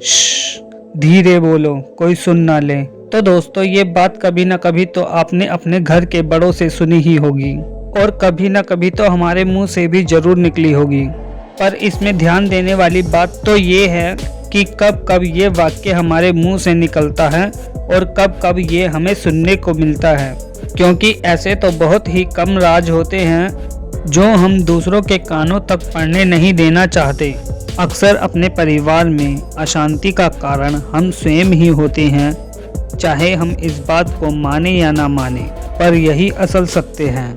श्श, धीरे बोलो, कोई सुन ना ले। तो दोस्तों, ये बात कभी ना कभी तो आपने अपने घर के बड़ों से सुनी ही होगी और कभी ना कभी तो हमारे मुंह से भी जरूर निकली होगी। पर इसमें ध्यान देने वाली बात तो ये है कि कब कब ये वाक्य हमारे मुंह से निकलता है और कब कब ये हमें सुनने को मिलता है, क्योंकि ऐसे तो बहुत ही कम राज होते हैं जो हम दूसरों के कानों तक पढ़ने नहीं देना चाहते। अक्सर अपने परिवार में अशांति का कारण हम स्वयं ही होते हैं, चाहे हम इस बात को माने या ना माने, पर यही असल सत्य है।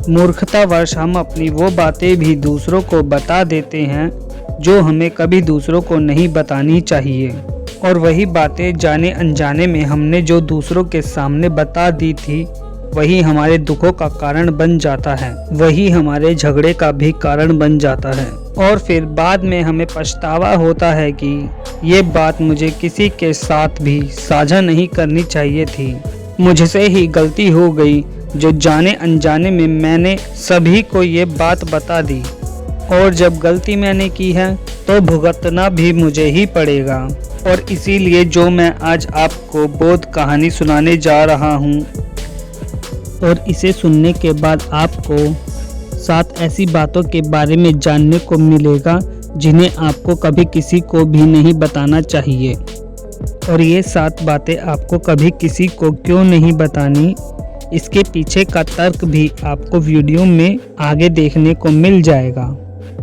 मूर्खतावश हम अपनी वो बातें भी दूसरों को बता देते हैं जो हमें कभी दूसरों को नहीं बतानी चाहिए, और वही बातें जाने अनजाने में हमने जो दूसरों के सामने बता दी थी वही हमारे दुखों का कारण बन जाता है, वही हमारे झगड़े का भी कारण बन जाता है। और फिर बाद में हमें पछतावा होता है कि ये बात मुझे किसी के साथ भी साझा नहीं करनी चाहिए थी, मुझसे ही गलती हो गई जो जाने अनजाने में मैंने सभी को ये बात बता दी, और जब गलती मैंने की है तो भुगतना भी मुझे ही पड़ेगा। और इसीलिए जो मैं आज आपको बोध कहानी सुनाने जा रहा हूँ, और इसे सुनने के बाद आपको 7 ऐसी बातों के बारे में जानने को मिलेगा जिन्हें आपको कभी किसी को भी नहीं बताना चाहिए। और ये 7 बातें आपको कभी किसी को क्यों नहीं बतानी, इसके पीछे का तर्क भी आपको वीडियो में आगे देखने को मिल जाएगा।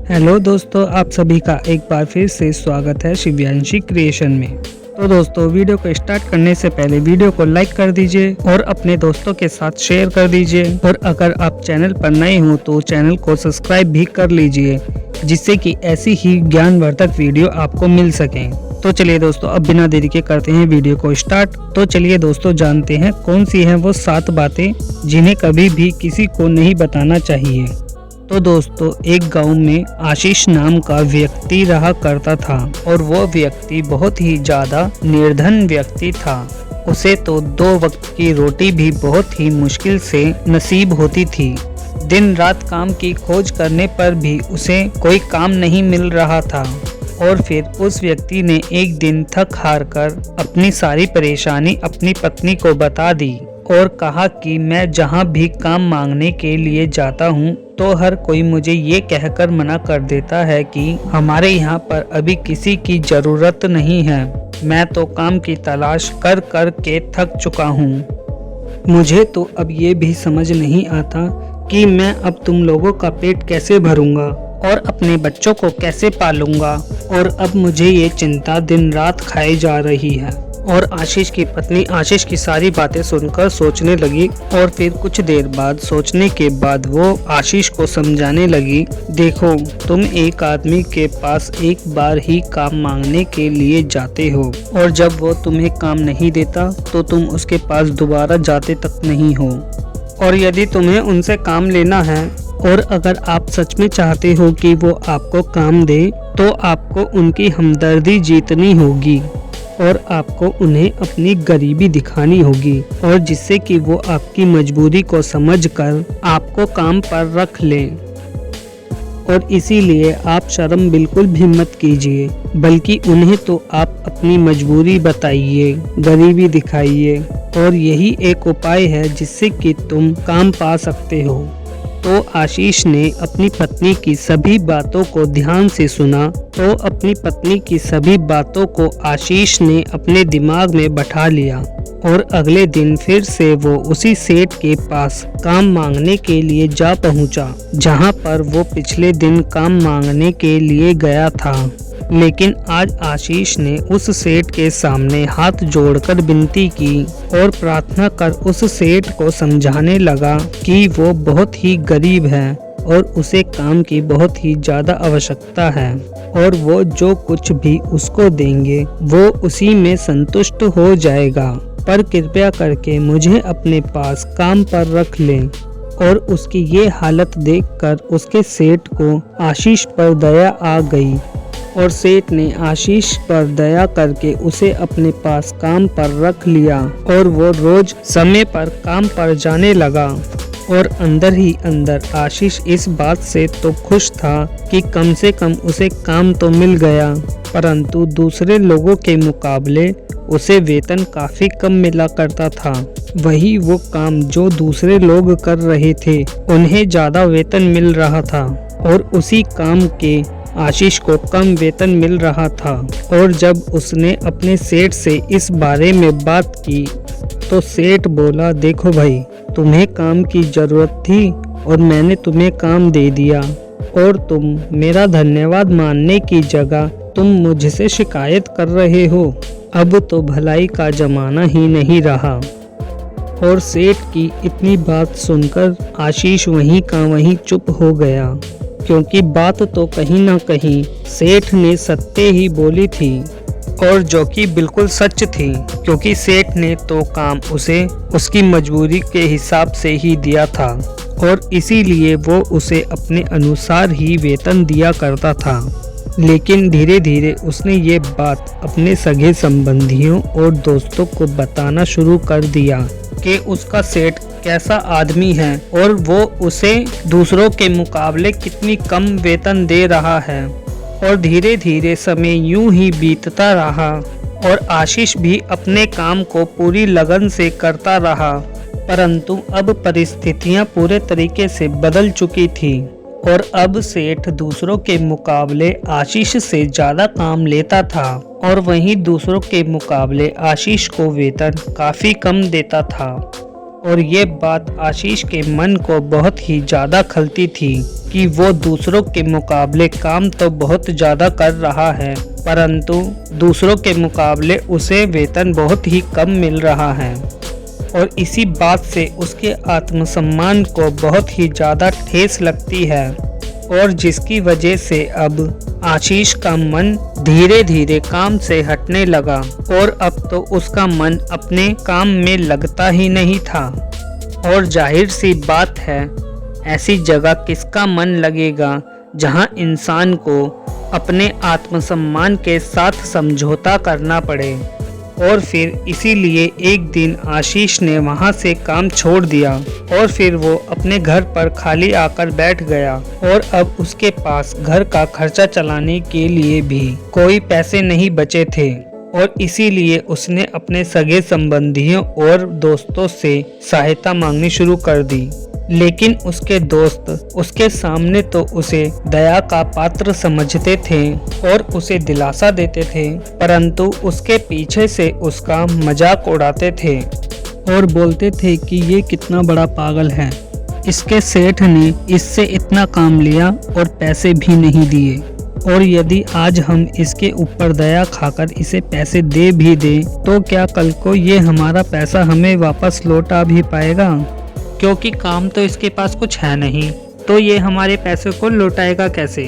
हेलो दोस्तों, आप सभी का एक बार फिर से स्वागत है शिव्यांशी क्रिएशन में। तो दोस्तों, वीडियो को स्टार्ट करने से पहले वीडियो को लाइक कर दीजिए और अपने दोस्तों के साथ शेयर कर दीजिए, और अगर आप चैनल पर नए हो तो चैनल को सब्सक्राइब भी कर लीजिए, जिससे कि ऐसी ही ज्ञानवर्धक वीडियो आपको मिल सकें। तो चलिए दोस्तों, अब बिना देरी के करते हैं वीडियो को स्टार्ट। तो चलिए दोस्तों, जानते हैं कौन सी हैं वो 7 बातें जिन्हें कभी भी किसी को नहीं बताना चाहिए। तो दोस्तों, एक गांव में आशीष नाम का व्यक्ति रहा करता था, और वो व्यक्ति बहुत ही ज्यादा निर्धन व्यक्ति था। उसे तो 2 वक्त की रोटी भी बहुत ही मुश्किल से नसीब होती थी। दिन रात काम की खोज करने पर भी उसे कोई काम नहीं मिल रहा था। और फिर उस व्यक्ति ने एक दिन थक हार कर अपनी सारी परेशानी अपनी पत्नी को बता दी और कहा कि मैं जहाँ भी काम मांगने के लिए जाता हूँ तो हर कोई मुझे ये कहकर मना कर देता है कि हमारे यहाँ पर अभी किसी की ज़रूरत नहीं है। मैं तो काम की तलाश कर कर के थक चुका हूँ। मुझे तो अब ये भी समझ नहीं आता कि मैं अब तुम लोगों का पेट कैसे भरूंगा और अपने बच्चों को कैसे पालूंगा, और अब मुझे ये चिंता दिन रात खाई जा रही है। और आशीष की पत्नी आशीष की सारी बातें सुनकर सोचने लगी, और फिर कुछ देर बाद सोचने के बाद वो आशीष को समझाने लगी, देखो, तुम एक आदमी के पास एक बार ही काम मांगने के लिए जाते हो, और जब वो तुम्हें काम नहीं देता तो तुम उसके पास दोबारा जाते तक नहीं हो। और यदि तुम्हें उनसे काम लेना है और अगर आप सच में चाहते हो कि वो आपको काम दे, तो आपको उनकी हमदर्दी जीतनी होगी और आपको उन्हें अपनी गरीबी दिखानी होगी, और जिससे कि वो आपकी मजबूरी को समझकर आपको काम पर रख लें। और इसीलिए आप शर्म बिल्कुल भी मत कीजिए, बल्कि उन्हें तो आप अपनी मजबूरी बताइए, गरीबी दिखाइए, और यही एक उपाय है जिससे कि तुम काम पा सकते हो। तो आशीष ने अपनी पत्नी की सभी बातों को ध्यान से सुना। तो अपनी पत्नी की सभी बातों को आशीष ने अपने दिमाग में बैठा लिया, और अगले दिन फिर से वो उसी सेठ के पास काम मांगने के लिए जा पहुंचा, जहां पर वो पिछले दिन काम मांगने के लिए गया था। लेकिन आज आशीष ने उस सेठ के सामने हाथ जोड़कर विनती की और प्रार्थना कर उस सेठ को समझाने लगा कि वो बहुत ही गरीब है और उसे काम की बहुत ही ज़्यादा आवश्यकता है, और वो जो कुछ भी उसको देंगे वो उसी में संतुष्ट हो जाएगा, पर कृपया करके मुझे अपने पास काम पर रख लें। और उसकी ये हालत देखकर उसके सेठ को आशीष पर दया आ गई, और सेठ ने आशीष पर दया करके उसे अपने पास काम पर रख लिया, और वो रोज समय पर काम पर जाने लगा। और अंदर ही अंदर आशीष इस बात से तो खुश था कि कम से कम उसे काम तो मिल गया, परंतु दूसरे लोगों के मुकाबले उसे वेतन काफी कम मिला करता था। वही वो काम जो दूसरे लोग कर रहे थे उन्हें ज्यादा वेतन मिल रहा था और उसी काम के आशीष को कम वेतन मिल रहा था। और जब उसने अपने सेठ से इस बारे में बात की तो सेठ बोला, देखो भाई, तुम्हें काम की जरूरत थी और मैंने तुम्हें काम दे दिया और तुम मेरा धन्यवाद मानने की जगह तुम मुझसे शिकायत कर रहे हो। अब तो भलाई का जमाना ही नहीं रहा। और सेठ की इतनी बात सुनकर आशीष वहीं का वहीं चुप हो गया, क्योंकि बात तो कहीं ना कहीं सेठ ने सत्य ही बोली थी और जो कि बिल्कुल सच थी, क्योंकि सेठ ने तो काम उसे उसकी मजबूरी के हिसाब से ही दिया था और इसीलिए वो उसे अपने अनुसार ही वेतन दिया करता था। लेकिन धीरे धीरे उसने ये बात अपने सगे संबंधियों और दोस्तों को बताना शुरू कर दिया कि उसका सेठ कैसा आदमी है और वो उसे दूसरों के मुकाबले कितनी कम वेतन दे रहा है। और धीरे धीरे समय यूं ही बीतता रहा और आशीष भी अपने काम को पूरी लगन से करता रहा, परंतु अब परिस्थितियां पूरे तरीके से बदल चुकी थी और अब सेठ दूसरों के मुकाबले आशीष से ज़्यादा काम लेता था और वहीं दूसरों के मुकाबले आशीष को वेतन काफ़ी कम देता था। और ये बात आशीष के मन को बहुत ही ज़्यादा खलती थी कि वो दूसरों के मुकाबले काम तो बहुत ज़्यादा कर रहा है, परंतु दूसरों के मुकाबले उसे वेतन बहुत ही कम मिल रहा है। और इसी बात से उसके आत्मसम्मान को बहुत ही ज़्यादा ठेस लगती है और जिसकी वजह से अब आशीष का मन धीरे धीरे काम से हटने लगा और अब तो उसका मन अपने काम में लगता ही नहीं था। और जाहिर सी बात है, ऐसी जगह किसका मन लगेगा जहां इंसान को अपने आत्मसम्मान के साथ समझौता करना पड़े। और फिर इसीलिए एक दिन आशीष ने वहां से काम छोड़ दिया और फिर वो अपने घर पर खाली आकर बैठ गया और अब उसके पास घर का खर्चा चलाने के लिए भी कोई पैसे नहीं बचे थे। और इसीलिए उसने अपने सगे संबंधियों और दोस्तों से सहायता मांगनी शुरू कर दी। लेकिन उसके दोस्त उसके सामने तो उसे दया का पात्र समझते थे और उसे दिलासा देते थे, परंतु उसके पीछे से उसका मजाक उड़ाते थे और बोलते थे कि ये कितना बड़ा पागल है, इसके सेठ ने इससे इतना काम लिया और पैसे भी नहीं दिए, और यदि आज हम इसके ऊपर दया खाकर इसे पैसे दे भी दें तो क्या कल को ये हमारा पैसा हमें वापस लौटा भी पाएगा, क्योंकि काम तो इसके पास कुछ है नहीं, तो ये हमारे पैसे को लौटाएगा कैसे।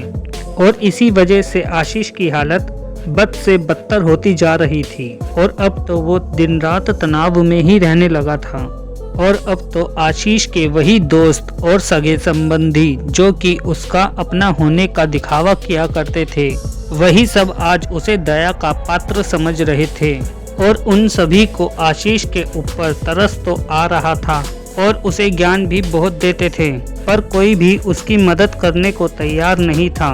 और इसी वजह से आशीष की हालत बद से बदतर होती जा रही थी और अब तो वो दिन रात तनाव में ही रहने लगा था। और अब तो आशीष के वही दोस्त और सगे संबंधी जो कि उसका अपना होने का दिखावा किया करते थे, वही सब आज उसे दया का पात्र समझ रहे थे और उन सभी को आशीष के ऊपर तरस तो आ रहा था और उसे ज्ञान भी बहुत देते थे, पर कोई भी उसकी मदद करने को तैयार नहीं था।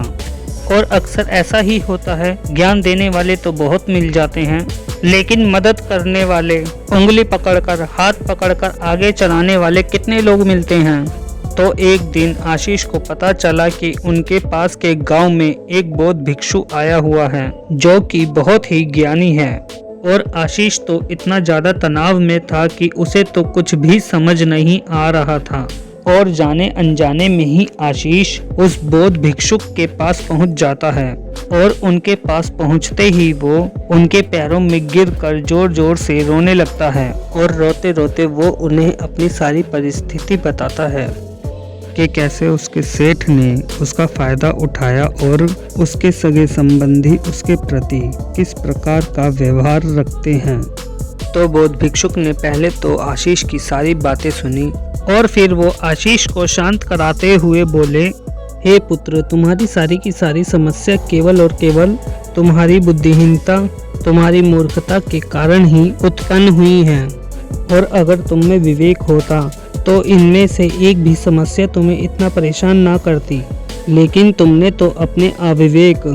और अक्सर ऐसा ही होता है, ज्ञान देने वाले तो बहुत मिल जाते हैं, लेकिन मदद करने वाले, उंगली पकड़कर हाथ पकड़कर आगे चलाने वाले कितने लोग मिलते हैं। तो एक दिन आशीष को पता चला कि उनके पास के गांव में एक बौद्ध भिक्षु आया हुआ है जो कि बहुत ही ज्ञानी है। और आशीष तो इतना ज़्यादा तनाव में था कि उसे तो कुछ भी समझ नहीं आ रहा था और जाने अनजाने में ही आशीष उस बौद्ध भिक्षुक के पास पहुंच जाता है और उनके पास पहुंचते ही वो उनके पैरों में गिरकर जोर जोर से रोने लगता है और रोते रोते वो उन्हें अपनी सारी परिस्थिति बताता है कि कैसे उसके सेठ ने उसका फ़ायदा उठाया और उसके सगे संबंधी उसके प्रति किस प्रकार का व्यवहार रखते हैं। तो बौद्ध भिक्षुक ने पहले तो आशीष की सारी बातें सुनी और फिर वो आशीष को शांत कराते हुए बोले, हे पुत्र, तुम्हारी सारी की सारी समस्या केवल और केवल तुम्हारी बुद्धिहीनता, तुम्हारी मूर्खता के कारण ही उत्पन्न हुई है। और अगर तुम में विवेक होता तो इनमें से एक भी समस्या तुम्हें इतना परेशान ना करती, लेकिन तुमने तो अपने अविवेक,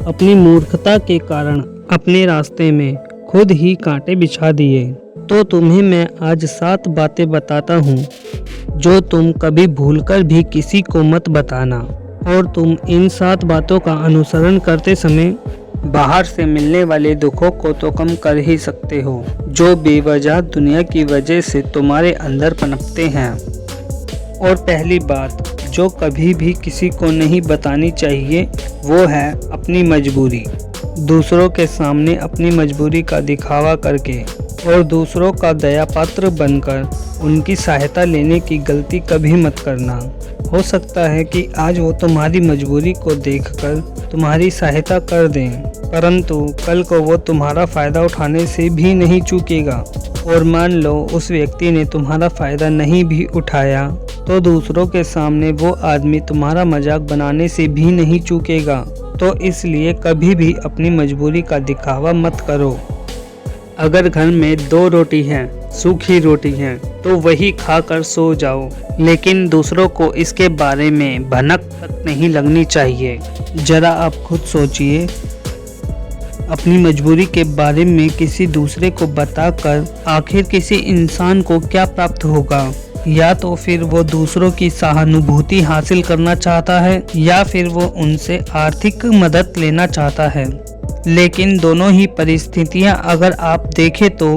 अपनी मूर्खता के कारण अपने रास्ते में खुद ही कांटे बिछा दिए। तो तुम्हें मैं आज 7 बातें बताता हूँ जो तुम कभी भूलकर भी किसी को मत बताना, और तुम इन 7 बातों का अनुसरण करते समय बाहर से मिलने वाले दुखों को तो कम कर ही सकते हो, जो बेवजह दुनिया की वजह से तुम्हारे अंदर पनपते हैं। और पहली बात जो कभी भी किसी को नहीं बतानी चाहिए वो है अपनी मजबूरी। दूसरों के सामने अपनी मजबूरी का दिखावा करके और दूसरों का दया पात्र बनकर उनकी सहायता लेने की गलती कभी मत करना। हो सकता है कि आज वो तुम्हारी मजबूरी को देखकर तुम्हारी सहायता कर दें, परंतु कल को वो तुम्हारा फ़ायदा उठाने से भी नहीं चूकेगा। और मान लो उस व्यक्ति ने तुम्हारा फ़ायदा नहीं भी उठाया तो दूसरों के सामने वो आदमी तुम्हारा मजाक बनाने से भी नहीं चूकेगा। तो इसलिए कभी भी अपनी मजबूरी का दिखावा मत करो। अगर घर में 2 रोटी हैं, सूखी रोटी हैं, तो वही खाकर सो जाओ, लेकिन दूसरों को इसके बारे में भनक तक नहीं लगनी चाहिए। जरा आप खुद सोचिए, अपनी मजबूरी के बारे में किसी दूसरे को बताकर आखिर किसी इंसान को क्या प्राप्त होगा? या तो फिर वो दूसरों की सहानुभूति हासिल करना चाहता है या फिर वो उनसे आर्थिक मदद लेना चाहता है। लेकिन दोनों ही परिस्थितियां अगर आप देखें तो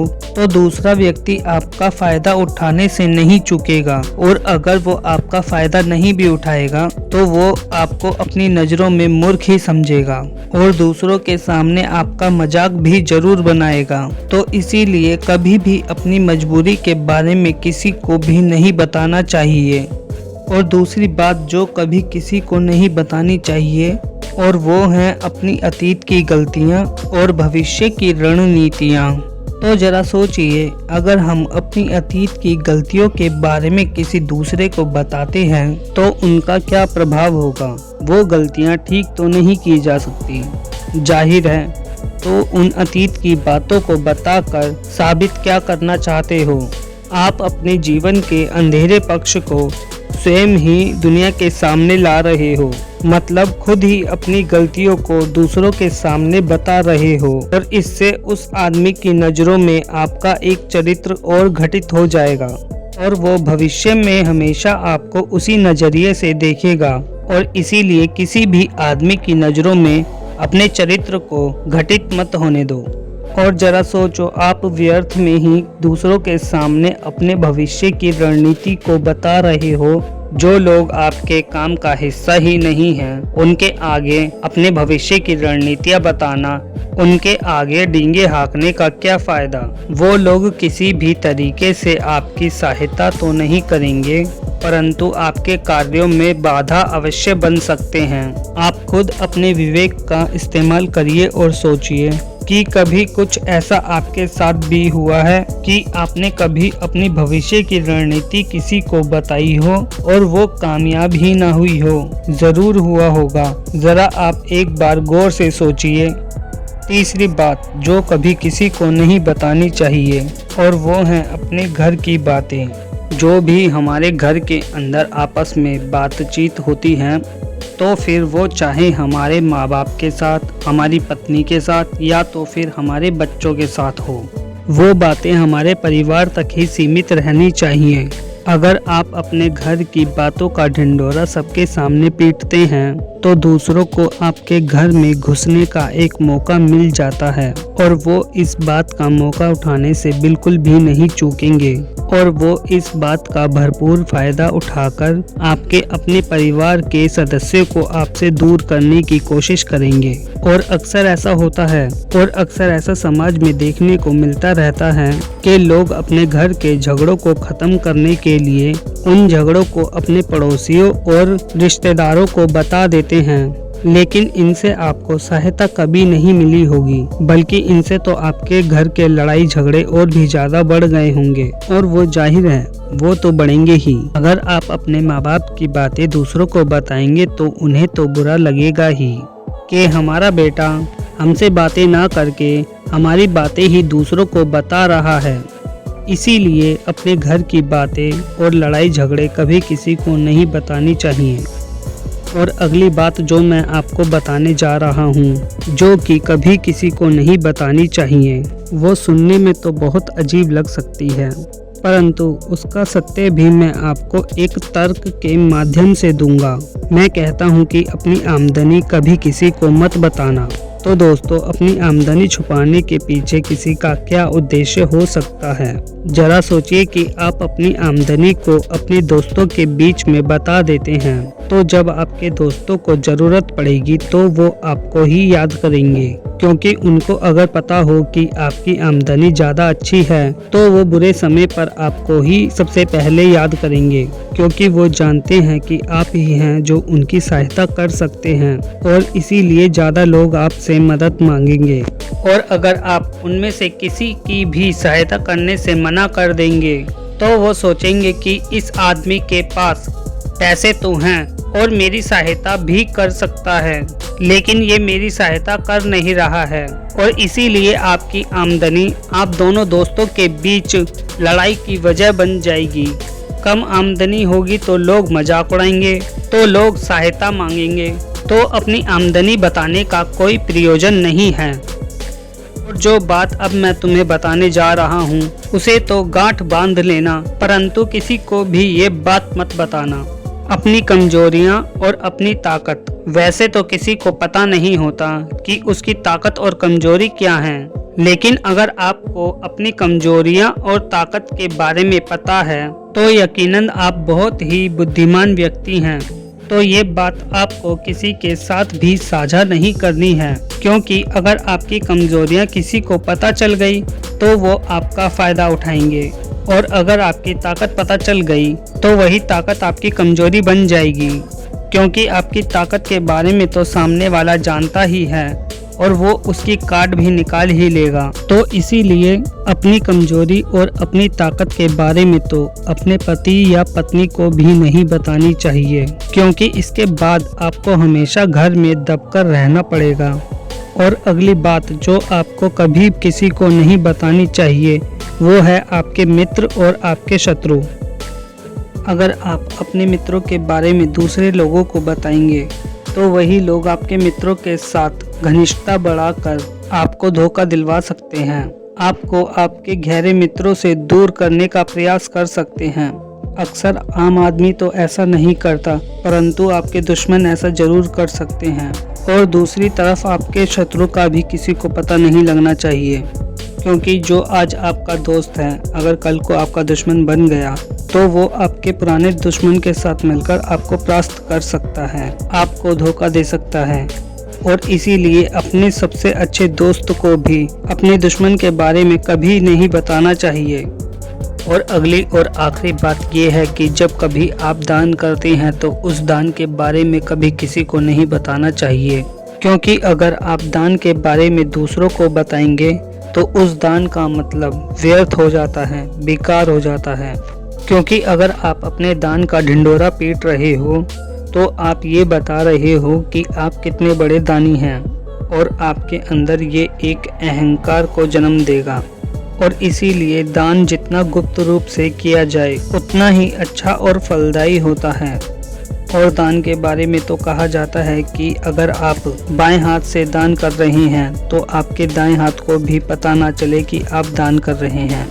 दूसरा व्यक्ति आपका फ़ायदा उठाने से नहीं चूकेगा, और अगर वो आपका फ़ायदा नहीं भी उठाएगा तो वो आपको अपनी नज़रों में मूर्ख ही समझेगा और दूसरों के सामने आपका मजाक भी जरूर बनाएगा। तो इसीलिए कभी भी अपनी मजबूरी के बारे में किसी को भी नहीं बताना चाहिए। और दूसरी बात जो कभी किसी को नहीं बतानी चाहिए और वो हैं अपनी अतीत की गलतियां और भविष्य की रणनीतियां। तो जरा सोचिए, अगर हम अपनी अतीत की गलतियों के बारे में किसी दूसरे को बताते हैं तो उनका क्या प्रभाव होगा? वो गलतियां ठीक तो नहीं की जा सकती, जाहिर है। तो उन अतीत की बातों को बताकर साबित क्या करना चाहते हो? आप अपने जीवन के अंधेरे पक्ष को स्वयं ही दुनिया के सामने ला रहे हो, मतलब खुद ही अपनी गलतियों को दूसरों के सामने बता रहे हो, और इससे उस आदमी की नज़रों में आपका एक चरित्र और घटित हो जाएगा और वो भविष्य में हमेशा आपको उसी नज़रिए से देखेगा। और इसीलिए किसी भी आदमी की नज़रों में अपने चरित्र को घटित मत होने दो। और जरा सोचो, आप व्यर्थ में ही दूसरों के सामने अपने भविष्य की रणनीति को बता रहे हो। जो लोग आपके काम का हिस्सा ही नहीं हैं, उनके आगे अपने भविष्य की रणनीतियां बताना, उनके आगे डींगे हाँकने का क्या फ़ायदा? वो लोग किसी भी तरीके से आपकी सहायता तो नहीं करेंगे, परंतु आपके कार्यों में बाधा अवश्य बन सकते हैं। आप खुद अपने विवेक का इस्तेमाल करिए और सोचिए कि कभी कुछ ऐसा आपके साथ भी हुआ है कि आपने कभी अपनी भविष्य की रणनीति किसी को बताई हो और वो कामयाब ही ना हुई हो? जरूर हुआ होगा, जरा आप एक बार गौर से सोचिए। तीसरी बात जो कभी किसी को नहीं बतानी चाहिए और वो है अपने घर की बातें। जो भी हमारे घर के अंदर आपस में बातचीत होती हैं, तो फिर वो चाहे हमारे माँ बाप के साथ, हमारी पत्नी के साथ या तो फिर हमारे बच्चों के साथ हो, वो बातें हमारे परिवार तक ही सीमित रहनी चाहिए। अगर आप अपने घर की बातों का ढिंढोरा सबके सामने पीटते हैं तो दूसरों को आपके घर में घुसने का एक मौका मिल जाता है, और वो इस बात का मौका उठाने से बिल्कुल भी नहीं चूकेंगे, और वो इस बात का भरपूर फायदा उठाकर आपके अपने परिवार के सदस्यों को आपसे दूर करने की कोशिश करेंगे। और अक्सर ऐसा होता है और अक्सर ऐसा समाज में देखने को मिलता रहता है कि लोग अपने घर के झगड़ों को खत्म करने के लिए उन झगड़ों को अपने पड़ोसियों और रिश्तेदारों को बता देते हैं, लेकिन इनसे आपको सहायता कभी नहीं मिली होगी, बल्कि इनसे तो आपके घर के लड़ाई झगड़े और भी ज्यादा बढ़ गए होंगे, और वो जाहिर है वो तो बढ़ेंगे ही। अगर आप अपने माँ बाप की बातें दूसरों को बताएंगे तो उन्हें तो बुरा लगेगा ही कि हमारा बेटा हमसे बातें ना करके हमारी बातें ही दूसरों को बता रहा है। इसीलिए अपने घर की बातें और लड़ाई झगड़े कभी किसी को नहीं बतानी चाहिए। और अगली बात जो मैं आपको बताने जा रहा हूँ, जो कि कभी किसी को नहीं बतानी चाहिए, वो सुनने में तो बहुत अजीब लग सकती है, परंतु उसका सत्य भी मैं आपको एक तर्क के माध्यम से दूंगा। मैं कहता हूँ कि अपनी आमदनी कभी किसी को मत बताना। तो दोस्तों, अपनी आमदनी छुपाने के पीछे किसी का क्या उद्देश्य हो सकता है? जरा सोचिए कि आप अपनी आमदनी को अपने दोस्तों के बीच में बता देते हैं, तो जब आपके दोस्तों को जरूरत पड़ेगी तो वो आपको ही याद करेंगे, क्योंकि उनको अगर पता हो कि आपकी आमदनी ज़्यादा अच्छी है तो वो बुरे समय पर आपको ही सबसे पहले याद करेंगे, क्योंकि वो जानते हैं कि आप ही हैं जो उनकी सहायता कर सकते हैं, और इसीलिए ज़्यादा लोग आपसे मदद मांगेंगे। और अगर आप उनमें से किसी की भी सहायता करने से मना कर देंगे तो वो सोचेंगे कि इस आदमी के पास पैसे तो हैं और मेरी सहायता भी कर सकता है, लेकिन ये मेरी सहायता कर नहीं रहा है, और इसीलिए आपकी आमदनी आप दोनों दोस्तों के बीच लड़ाई की वजह बन जाएगी। कम आमदनी होगी तो लोग मजाक उड़ाएंगे, तो लोग सहायता मांगेंगे, तो अपनी आमदनी बताने का कोई प्रयोजन नहीं है। और जो बात अब मैं तुम्हें बताने जा रहा हूँ उसे तो गांठ बांध लेना, परंतु किसी को भी ये बात मत बताना। अपनी कमजोरियाँ और अपनी ताकत, वैसे तो किसी को पता नहीं होता कि उसकी ताकत और कमजोरी क्या है, लेकिन अगर आपको अपनी कमजोरियाँ और ताकत के बारे में पता है तो यकीनन आप बहुत ही बुद्धिमान व्यक्ति हैं। तो ये बात आपको किसी के साथ भी साझा नहीं करनी है, क्योंकि अगर आपकी कमजोरियां किसी को पता चल गई तो वो आपका फ़ायदा उठाएंगे, और अगर आपकी ताकत पता चल गई तो वही ताकत आपकी कमजोरी बन जाएगी, क्योंकि आपकी ताकत के बारे में तो सामने वाला जानता ही है और वो उसकी कार्ड भी निकाल ही लेगा। तो इसीलिए अपनी कमजोरी और अपनी ताकत के बारे में तो अपने पति या पत्नी को भी नहीं बतानी चाहिए, क्योंकि इसके बाद आपको हमेशा घर में दबकर रहना पड़ेगा। और अगली बात जो आपको कभी किसी को नहीं बतानी चाहिए वो है आपके मित्र और आपके शत्रु। अगर आप अपने मित्रों के बारे में दूसरे लोगों को बताएंगे तो वही लोग आपके मित्रों के साथ घनिष्ठता बढ़ाकर आपको धोखा दिलवा सकते हैं, आपको आपके गहरे मित्रों से दूर करने का प्रयास कर सकते हैं। अक्सर आम आदमी तो ऐसा नहीं करता, परंतु आपके दुश्मन ऐसा जरूर कर सकते हैं। और दूसरी तरफ आपके शत्रु का भी किसी को पता नहीं लगना चाहिए, क्योंकि जो आज आपका दोस्त है अगर कल को आपका दुश्मन बन गया तो वो आपके पुराने दुश्मन के साथ मिलकर आपको परास्त कर सकता है, आपको धोखा दे सकता है। और इसीलिए अपने सबसे अच्छे दोस्त को भी अपने दुश्मन के बारे में कभी नहीं बताना चाहिए। और अगली और आखिरी बात ये है कि जब कभी आप दान करते हैं तो उस दान के बारे में कभी किसी को नहीं बताना चाहिए, क्योंकि अगर आप दान के बारे में दूसरों को बताएंगे तो उस दान का मतलब व्यर्थ हो जाता है, बेकार हो जाता है। क्योंकि अगर आप अपने दान का ढिंढोरा पीट रहे हो तो आप ये बता रहे हो कि आप कितने बड़े दानी हैं, और आपके अंदर ये एक अहंकार को जन्म देगा। और इसीलिए दान जितना गुप्त रूप से किया जाए उतना ही अच्छा और फलदायी होता है। और दान के बारे में तो कहा जाता है कि अगर आप बाएं हाथ से दान कर रहे हैं तो आपके दाएं हाथ को भी पता ना चले कि आप दान कर रहे हैं।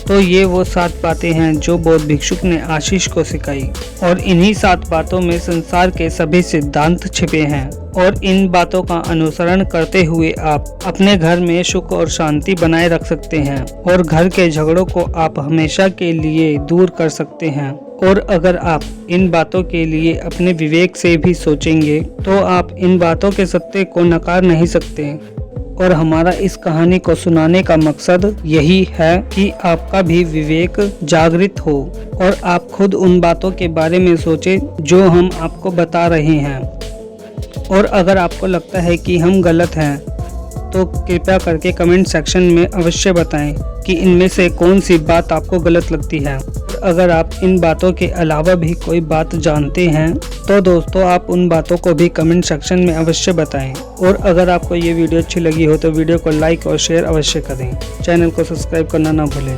तो ये वो 7 बातें हैं जो बौद्ध भिक्षुक ने आशीष को सिखाई, और इन्हीं 7 बातों में संसार के सभी सिद्धांत छिपे हैं। और इन बातों का अनुसरण करते हुए आप अपने घर में सुख और शांति बनाए रख सकते हैं, और घर के झगड़ों को आप हमेशा के लिए दूर कर सकते हैं। और अगर आप इन बातों के लिए अपने विवेक से भी सोचेंगे तो आप इन बातों के सत्य को नकार नहीं सकते। और हमारा इस कहानी को सुनाने का मकसद यही है कि आपका भी विवेक जागृत हो और आप खुद उन बातों के बारे में सोचें जो हम आपको बता रहे हैं। और अगर आपको लगता है कि हम गलत हैं तो कृपया करके कमेंट सेक्शन में अवश्य बताएं कि इनमें से कौन सी बात आपको गलत लगती है। और अगर आप इन बातों के अलावा भी कोई बात जानते हैं तो दोस्तों आप उन बातों को भी कमेंट सेक्शन में अवश्य बताएं। और अगर आपको ये वीडियो अच्छी लगी हो तो वीडियो को लाइक और शेयर अवश्य करें। चैनल को सब्सक्राइब करना ना भूलें।